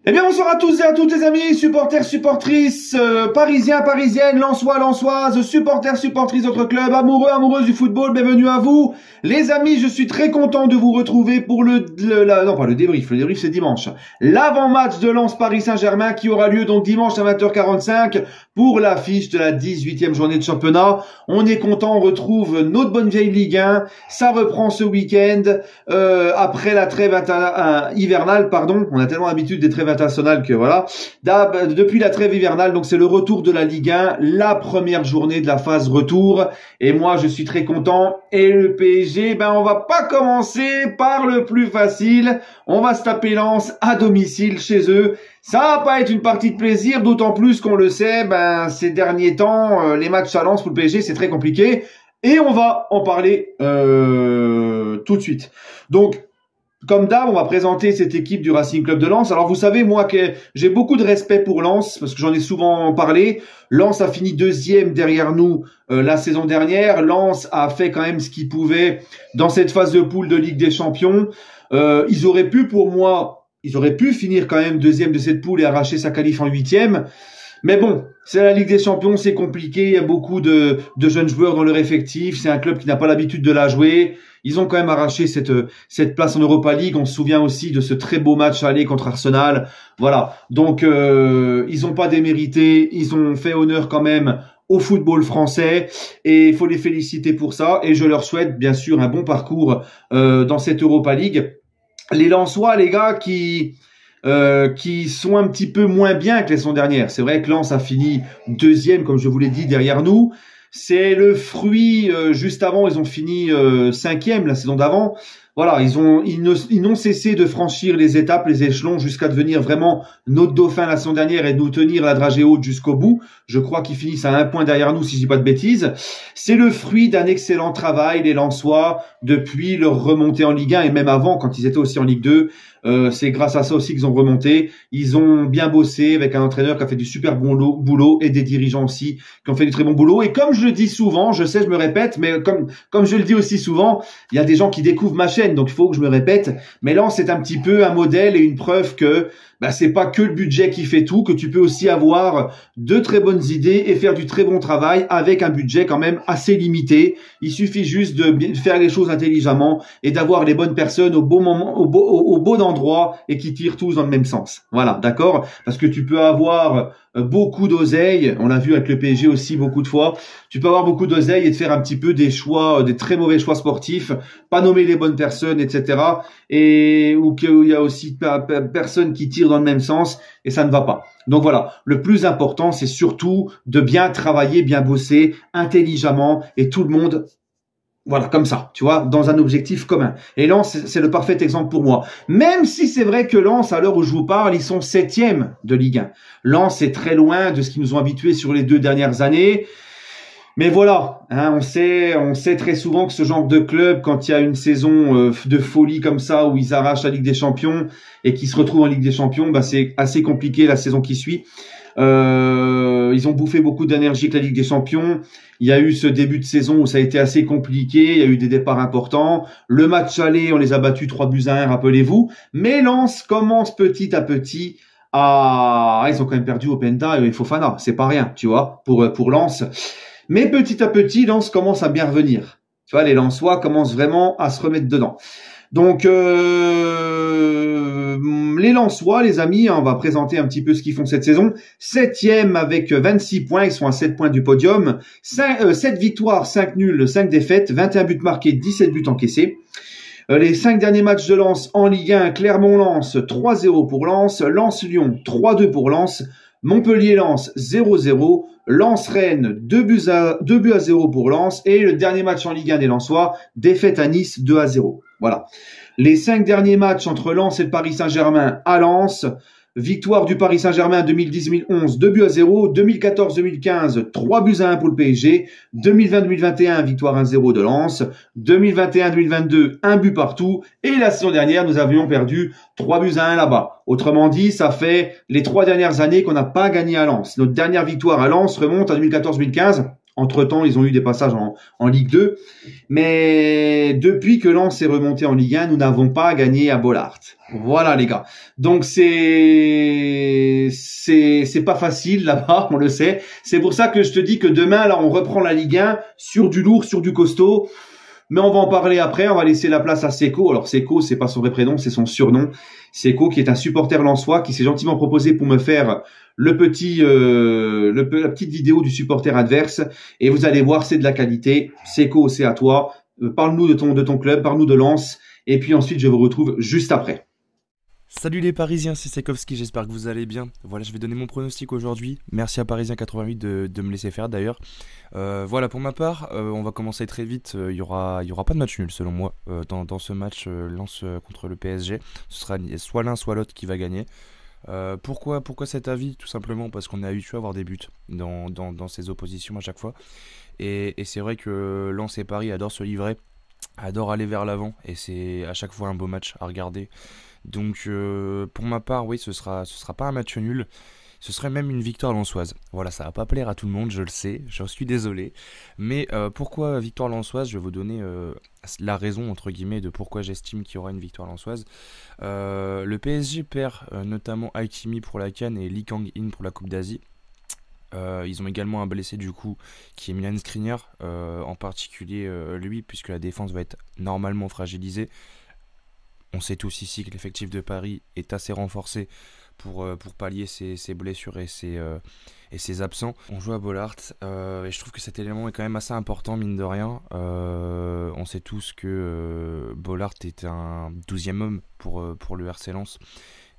Eh bien, bonsoir à tous et à toutes les amis, supporters, supportrices, parisiens, parisiennes, lensois, lensoises, supporters, supportrices d'autres clubs, amoureux, amoureuses du football, bienvenue à vous. Les amis, je suis très content de vous retrouver pour le débrief c'est dimanche. L'avant-match de Lens Paris Saint-Germain qui aura lieu donc dimanche à 20h45 pour l'affiche de la 18e journée de championnat. On est content, on retrouve notre bonne vieille Ligue 1, ça reprend ce week-end, après la trêve hivernale, on a tellement l'habitude des trêves internationales que voilà, depuis la trêve hivernale, donc c'est le retour de la Ligue 1, la première journée de la phase retour, et moi je suis très content, et le PSG, on va pas commencer par le plus facile, on va se taper Lens à domicile chez eux. Ça va pas être une partie de plaisir, d'autant plus qu'on le sait, ces derniers temps, les matchs à Lens pour le PSG, c'est très compliqué. Et on va en parler tout de suite. Donc, comme d'hab, on va présenter cette équipe du Racing Club de Lens. Alors, vous savez, moi, que j'ai beaucoup de respect pour Lens, parce que j'en ai souvent parlé. Lens a fini deuxième derrière nous la saison dernière. Lens a fait quand même ce qu'il pouvait dans cette phase de poule de Ligue des Champions. Ils auraient pu finir quand même deuxième de cette poule et arracher sa qualif en huitième. Mais bon, c'est la Ligue des Champions, c'est compliqué. Il y a beaucoup de jeunes joueurs dans leur effectif. C'est un club qui n'a pas l'habitude de la jouer. Ils ont quand même arraché cette place en Europa League. On se souvient aussi de ce très beau match aller contre Arsenal. Voilà. Donc, ils n'ont pas démérité. Ils ont fait honneur quand même au football français et il faut les féliciter pour ça. Et je leur souhaite bien sûr un bon parcours dans cette Europa League. Les Lensois, les gars, qui sont un petit peu moins bien que la saison dernière. C'est vrai que Lens a fini deuxième, comme je vous l'ai dit, derrière nous. C'est le fruit, juste avant, ils ont fini cinquième la saison d'avant. Voilà, ils n'ont cessé de franchir les étapes, les échelons, jusqu'à devenir vraiment notre dauphin la saison dernière et de nous tenir la dragée haute jusqu'au bout. Je crois qu'ils finissent à un point derrière nous, si je dis pas de bêtises. C'est le fruit d'un excellent travail, les Lensois, depuis leur remontée en Ligue 1 et même avant, quand ils étaient aussi en Ligue 2. C'est grâce à ça aussi qu'ils ont remonté. Ils ont bien bossé avec un entraîneur qui a fait du super bon boulot et des dirigeants aussi qui ont fait du très bon boulot. Et comme je le dis souvent, je sais, je me répète, mais comme je le dis aussi souvent, il y a des gens qui découvrent ma chaîne, donc il faut que je me répète. Mais là, c'est un petit peu un modèle et une preuve que c'est pas que le budget qui fait tout, que tu peux aussi avoir de très bonnes idées et faire du très bon travail avec un budget quand même assez limité. Il suffit juste de faire les choses intelligemment et d'avoir les bonnes personnes au bon moment, au bon endroit et qui tirent tous dans le même sens. Voilà, d'accord? Parce que tu peux avoir beaucoup d'oseille, on l'a vu avec le PSG aussi beaucoup de fois, tu peux avoir beaucoup d'oseille et de faire un petit peu des choix, des très mauvais choix sportifs, pas nommer les bonnes personnes, etc. Ou qu'il y a aussi personne qui tire dans le même sens et ça ne va pas. Donc voilà, le plus important, c'est surtout de bien travailler, bien bosser, intelligemment et tout le monde, voilà, comme ça, tu vois, dans un objectif commun. Et Lens, c'est le parfait exemple pour moi. Même si c'est vrai que Lens, à l'heure où je vous parle, ils sont 7e de Ligue 1. Lens est très loin de ce qu'ils nous ont habitués sur les 2 dernières années. Mais voilà, on sait très souvent que ce genre de club, quand il y a une saison de folie comme ça, où ils arrachent la Ligue des Champions et qu'ils se retrouvent en Ligue des Champions, c'est assez compliqué la saison qui suit. Ils ont bouffé beaucoup d'énergie avec la Ligue des Champions. Il y a eu ce début de saison où ça a été assez compliqué. Il y a eu des départs importants. Le match aller, on les a battus 3-1, rappelez-vous. Mais Lens commence petit à petit ils ont quand même perdu Openda et Fofana. C'est pas rien, tu vois, pour Lens. Mais petit à petit, Lens commence à bien revenir. Tu vois, les Lensois commencent vraiment à se remettre dedans. Donc, les Lensois, les amis, on va présenter un petit peu ce qu'ils font cette saison. 7e avec 26 points, ils sont à 7 points du podium. 7 victoires, 5 nuls, 5 défaites, 21 buts marqués, 17 buts encaissés. Les 5 derniers matchs de Lens en Ligue 1, Clermont-Lens, 3-0 pour Lens, Lens-Lyon, 3-2 pour Lens, Montpellier-Lens, 0-0, Lens-Rennes, 2 buts à 0 pour Lens, et le dernier match en Ligue 1 des Lensois, défaite à Nice, 2-0. Voilà. Les 5 derniers matchs entre Lens et le Paris Saint-Germain à Lens, victoire du Paris Saint-Germain 2010-2011, 2-0, 2014-2015, 3-1 pour le PSG, 2020-2021, victoire 1-0 de Lens, 2021-2022, 1 but partout, et la saison dernière, nous avions perdu 3-1 là-bas. Autrement dit, ça fait les 3 dernières années qu'on n'a pas gagné à Lens. Notre dernière victoire à Lens remonte à 2014-2015, Entre-temps, ils ont eu des passages en Ligue 2. Mais depuis que Lens est remonté en Ligue 1, nous n'avons pas gagné à Bollaert. Voilà, les gars. Donc, c'est c'est pas facile là-bas, on le sait. C'est pour ça que je te dis que demain, là, on reprend la Ligue 1 sur du lourd, sur du costaud. Mais on va en parler après, on va laisser la place à Seko. Alors Seko, c'est pas son vrai prénom, c'est son surnom. Seko qui est un supporter lensois qui s'est gentiment proposé pour me faire la petite vidéo du supporter adverse. Et vous allez voir, c'est de la qualité. Seko, c'est à toi. Parle-nous de ton club, parle-nous de Lens. Et puis ensuite, je vous retrouve juste après. Salut les Parisiens, c'est Sekowski, j'espère que vous allez bien. Voilà, je vais donner mon pronostic aujourd'hui. Merci à Parisien88 de me laisser faire d'ailleurs. Voilà, pour ma part, on va commencer très vite. Il y aura pas de match nul selon moi dans ce match Lens contre le PSG. Ce sera soit l'un soit l'autre qui va gagner. Pourquoi cet avis? Tout simplement parce qu'on est habitué à avoir des buts dans ces oppositions à chaque fois. Et c'est vrai que Lens et Paris adorent se livrer, adorent aller vers l'avant. Et c'est à chaque fois un beau match à regarder. Donc pour ma part, oui, ce sera pas un match nul, ce serait même une victoire lensoise. Voilà, ça va pas plaire à tout le monde, je le sais, j'en suis désolé. Mais pourquoi victoire lensoise? Je vais vous donner la raison, entre guillemets, de pourquoi j'estime qu'il y aura une victoire lensoise. Le PSG perd notamment Hakimi pour la CAN et Lee Kang-in pour la Coupe d'Asie. Ils ont également un blessé du coup qui est Milan Skriniar, en particulier lui, puisque la défense va être normalement fragilisée. On sait tous ici que l'effectif de Paris est assez renforcé pour pallier ses blessures et ses absents. On joue à Bollaert et je trouve que cet élément est quand même assez important, mine de rien. On sait tous que Bollaert est un 12e homme pour le RC Lens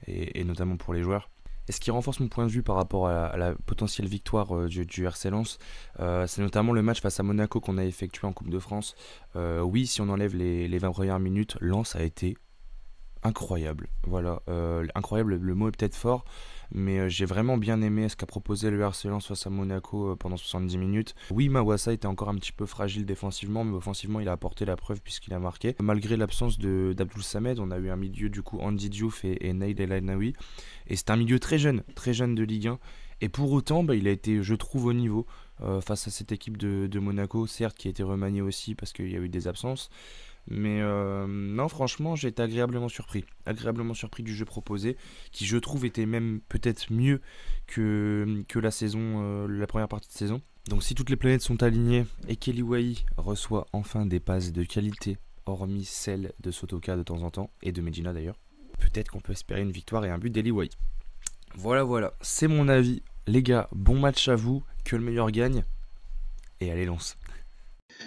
et notamment pour les joueurs. Et ce qui renforce mon point de vue par rapport à la potentielle victoire du RC Lens, c'est notamment le match face à Monaco qu'on a effectué en Coupe de France. Oui, si on enlève les 20 premières minutes, Lens a été incroyable. Voilà, incroyable, le mot est peut-être fort, mais j'ai vraiment bien aimé ce qu'a proposé le RC Lens face à Monaco pendant 70 minutes. Oui, Mawassa était encore un petit peu fragile défensivement, mais offensivement il a apporté la preuve puisqu'il a marqué. Malgré l'absence d'Abdoul Samed, on a eu un milieu du coup Andy Diouf et Naïl El Ainaoui, et c'est un milieu très jeune de Ligue 1, et pour autant il a été, je trouve, au niveau face à cette équipe de Monaco, certes qui a été remaniée aussi parce qu'il y a eu des absences. Mais non, franchement, j'ai été agréablement surpris du jeu proposé, qui je trouve était même peut-être mieux que la saison, la première partie de saison. Donc si toutes les planètes sont alignées et qu'Eliwai reçoit enfin des passes de qualité, hormis celle de Sotoka de temps en temps, et de Medina d'ailleurs, peut-être qu'on peut espérer une victoire et un but d'Eliwai. Voilà, c'est mon avis. Les gars, bon match à vous, que le meilleur gagne, et allez Lens.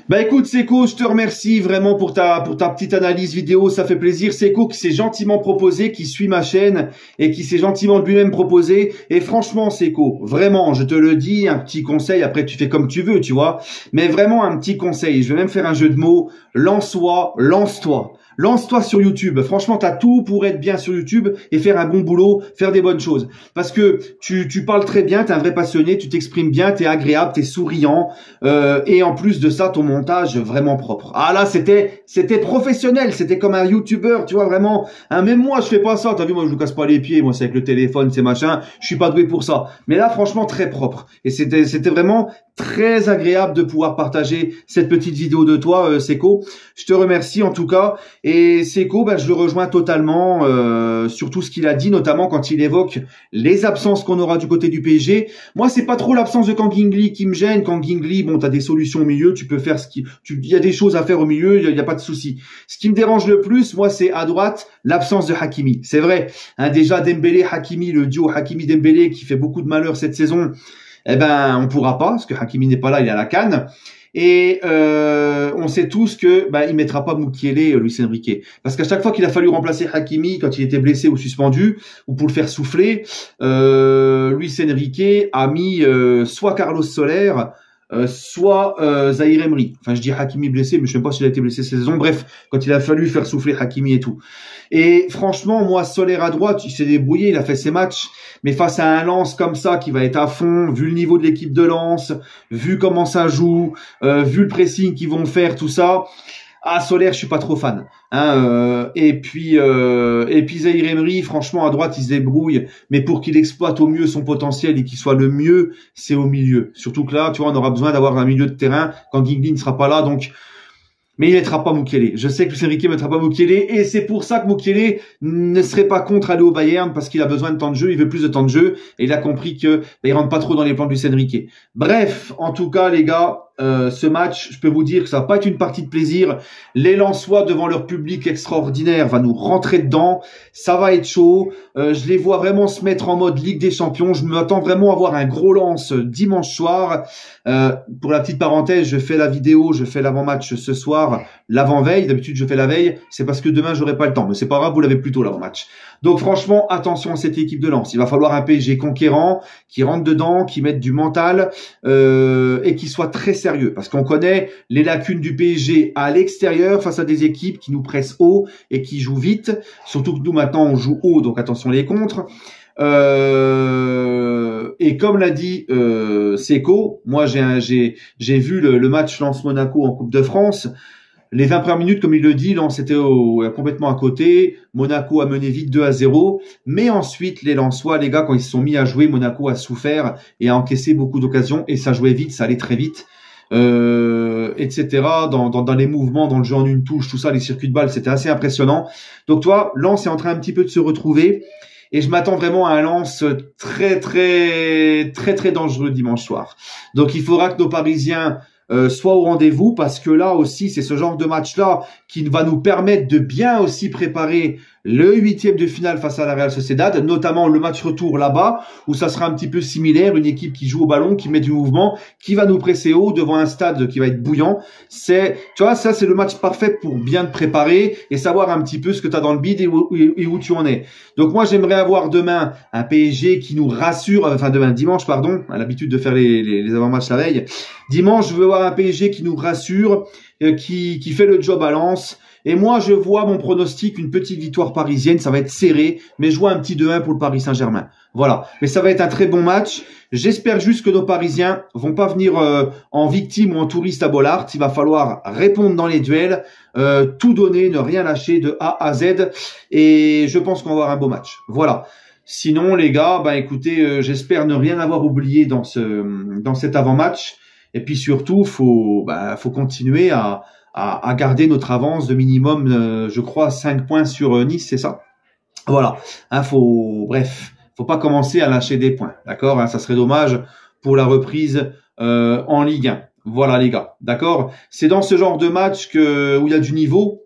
Bah écoute Seko, je te remercie vraiment pour ta petite analyse vidéo, ça fait plaisir. Seko qui s'est gentiment proposé, qui suit ma chaîne et qui s'est gentiment lui-même proposé. Et franchement Seko, vraiment, je te le dis, un petit conseil, après tu fais comme tu veux, tu vois. Mais vraiment un petit conseil, je vais même faire un jeu de mots, lance-toi. Lance-toi sur YouTube. Franchement, t'as tout pour être bien sur YouTube et faire un bon boulot, faire des bonnes choses. Parce que tu parles très bien, t'es un vrai passionné, tu t'exprimes bien, t'es agréable, t'es souriant. Et en plus de ça, ton montage vraiment propre. Ah là, c'était professionnel, c'était comme un YouTuber, tu vois, vraiment. Hein, même moi, je fais pas ça. T'as vu, moi, je me casse pas les pieds. Moi, c'est avec le téléphone, c'est machin. Je suis pas doué pour ça. Mais là, franchement, très propre. Et c'était vraiment très agréable de pouvoir partager cette petite vidéo de toi, Seko. Je te remercie en tout cas. Et Seko, je le rejoins totalement sur tout ce qu'il a dit, notamment quand il évoque les absences qu'on aura du côté du PSG. Moi, c'est pas trop l'absence de Kang In-lee qui me gêne. Kang In-lee, bon, t'as des solutions au milieu, tu peux faire il y a des choses à faire au milieu, il y a pas de souci. Ce qui me dérange le plus, moi, c'est à droite l'absence de Hakimi. C'est vrai, hein, déjà Dembélé, Hakimi, le duo Hakimi-Dembélé qui fait beaucoup de malheur cette saison. Eh ben, on pourra pas, parce que Hakimi n'est pas là, il est à la CAN. Et on sait tous que il mettra pas Mukiele, Luis Enrique, parce qu'à chaque fois qu'il a fallu remplacer Hakimi quand il était blessé ou suspendu, ou pour le faire souffler, Luis Enrique a mis soit Carlos Soler, soit Zahir Emery. Enfin, je dis Hakimi blessé, mais je sais pas s'il a été blessé cette saison. Bref, quand il a fallu faire souffler Hakimi et tout. Et franchement, moi, Soler à droite, il s'est débrouillé, il a fait ses matchs. Mais face à un Lens comme ça, qui va être à fond, vu le niveau de l'équipe de Lens, vu comment ça joue, vu le pressing qu'ils vont faire, tout ça, Soler, je suis pas trop fan. Et puis Zahir Emery, franchement, à droite, il se débrouille. Mais pour qu'il exploite au mieux son potentiel et qu'il soit le mieux, c'est au milieu. Surtout que là, tu vois, on aura besoin d'avoir un milieu de terrain quand Guigui ne sera pas là. Donc, Mais il mettra pas Mukiele. Je sais que Luis Enrique mettra pas Mukiele et c'est pour ça que Mukiele ne serait pas contre aller au Bayern parce qu'il a besoin de temps de jeu, il veut plus de temps de jeu et il a compris que il rentre pas trop dans les plans de Luis Enrique. Bref, en tout cas les gars, ce match, je peux vous dire que ça va pas être une partie de plaisir. Les Lensois devant leur public extraordinaire va nous rentrer dedans. Ça va être chaud. Je les vois vraiment se mettre en mode Ligue des Champions. Je m'attends vraiment à voir un gros Lens dimanche soir. Pour la petite parenthèse, je fais la vidéo, je fais l'avant-match ce soir, l'avant-veille. D'habitude, je fais la veille. C'est parce que demain, j'aurai pas le temps. Mais c'est pas grave, vous l'avez plus tôt l'avant-match. Donc franchement, attention à cette équipe de Lens. Il va falloir un PSG conquérant, qui rentre dedans, qui mette du mental et qui soit très sérieux. Parce qu'on connaît les lacunes du PSG à l'extérieur face à des équipes qui nous pressent haut et qui jouent vite. Surtout que nous maintenant on joue haut, donc attention les contres. Et comme l'a dit Seco, moi j'ai vu le match Lens-Monaco en Coupe de France. Les 20 premières minutes, comme il le dit, Lens était complètement à côté. Monaco a mené vite 2-0. Mais ensuite, les Lensois, les gars, quand ils se sont mis à jouer, Monaco a souffert et a encaissé beaucoup d'occasions. Et ça jouait vite, ça allait très vite. Etc. Dans les mouvements, dans le jeu en une touche, tout ça, les circuits de balles, c'était assez impressionnant. Donc, toi, Lens est en train un petit peu de se retrouver. Et je m'attends vraiment à un Lens très dangereux dimanche soir. Donc, il faudra que nos Parisiens soit au rendez-vous parce que là aussi c'est ce genre de match-là qui va nous permettre de bien aussi préparer le 8e de finale face à la Real Sociedad, notamment le match retour là-bas où ça sera un petit peu similaire, une équipe qui joue au ballon, qui met du mouvement, qui va nous presser haut devant un stade qui va être bouillant. Tu vois, ça c'est le match parfait pour bien te préparer et savoir un petit peu ce que tu as dans le bide et où tu en es. Donc moi j'aimerais avoir demain un PSG qui nous rassure, enfin demain dimanche pardon, on a l'habitude de faire les avant-matchs la veille. Dimanche je veux avoir un PSG qui nous rassure, qui fait le job à Lens. Et moi, je vois mon pronostic, une petite victoire parisienne. Ça va être serré, mais je vois un petit 2-1 pour le Paris Saint-Germain. Voilà. Mais ça va être un très bon match. J'espère juste que nos Parisiens vont pas venir en victime ou en touriste à Bollaert. Il va falloir répondre dans les duels, tout donner, ne rien lâcher de A à Z. Et je pense qu'on va avoir un beau match. Voilà. Sinon, les gars, écoutez, j'espère ne rien avoir oublié dans cet avant-match. Et puis surtout, faut continuer à garder notre avance de minimum, je crois, 5 points sur Nice, c'est ça? Voilà. Faut pas commencer à lâcher des points, d'accord? Ça serait dommage pour la reprise en Ligue 1. Voilà les gars, d'accord? C'est dans ce genre de match où il y a du niveau.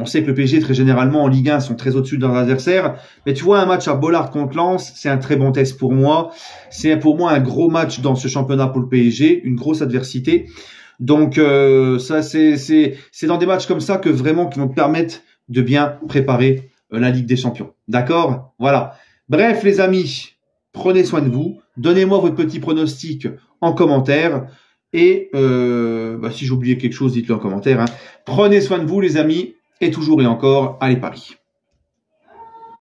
On sait que le PSG, très généralement, en Ligue 1, sont très au-dessus de leurs adversaires. Mais tu vois, un match à Bollaert contre Lens, c'est un très bon test pour moi. C'est pour moi un gros match dans ce championnat pour le PSG, une grosse adversité. Donc, ça, c'est dans des matchs comme ça que vraiment qui vont te permettre de bien préparer la Ligue des Champions. D'accord? Voilà. Bref, les amis, prenez soin de vous. Donnez-moi votre petit pronostic en commentaire. Et si j'ai oublié quelque chose, dites-le en commentaire. Prenez soin de vous, les amis. Et toujours et encore, allez Paris.